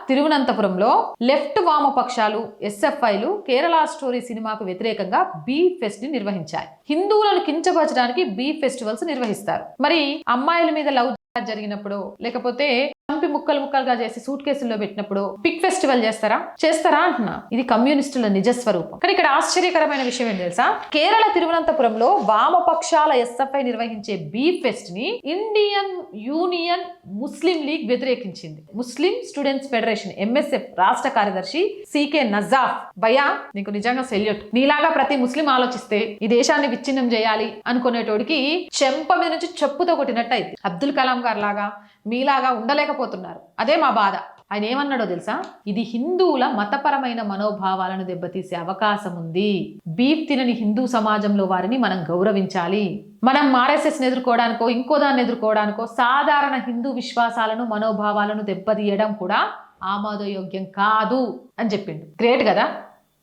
తిరువనంతపురంలో left వామపక్షాలు ఎస్ఎఫ్ఐలు Kerala story సినిమాకు వ్యతిరేకంగా బీఫ్ ఫెస్ట్ ని నిర్వహించాయి. హిందువులను కించపరచడానికి బీఫ్ ఫెస్టివల్స్ నిర్వహిస్తారు. మరి అమ్మాయిల మీద లవ్ జరిగినప్పుడు, లేకపోతే చంపి ముక్కలు ముక్కలుగా చేసి సూట్ కేసుల్లో పెట్టినప్పుడు పిక్ ఫెస్టివల్ చేస్తారా అంటున్నా. ఇది కమ్యూనిస్టుల నిజస్వరూపం. కానీ ఇక్కడ ఆశ్చర్యకరమైన విషయం ఏం తెలుసా? కేరళ తిరువనంతపురంలో వామపక్షాల ఎస్ఎఫ్ఐ నిర్వహించే బీఫ్ ఫెస్ట్ ని ఇండియన్ యూనియన్ ముస్లిం లీగ్ వ్యతిరేకించింది. ముస్లిం స్టూడెంట్స్ ఫెడరేషన్ ఎంఎస్ఎఫ్ రాష్ట్ర కార్యదర్శి సికే నజాఫ్, భయ్యా నీకు నిజంగా సెల్యూట్. నీలాగా ప్రతి ముస్లిం ఆలోచిస్తే ఈ దేశాన్ని విచ్ఛిన్నం చేయాలి అనుకునేటోడికి చెంప మీద నుంచి చెప్పుతో కొట్టినట్టు అయింది. అబ్దుల్ కలాం గారు లాగా మీలాగా ఉండలేకపోతున్నారు. అదే మా బాధ. ఆయన ఏమన్నాడో తెలుసా? ఇది హిందువుల మతపరమైన మనోభావాలను దెబ్బతీసే అవకాశం ఉంది. బీఫ్ తినని హిందూ సమాజంలో వారిని మనం గౌరవించాలి. మనం ఆర్ఎస్ఎస్ని ఎదుర్కోవడానికో ఇంకో దాన్ని ఎదుర్కోవడానికో సాధారణ హిందూ విశ్వాసాలను మనోభావాలను దెబ్బతీయడం కూడా ఆమోదయోగ్యం కాదు అని చెప్పిండు. గ్రేట్ కదా.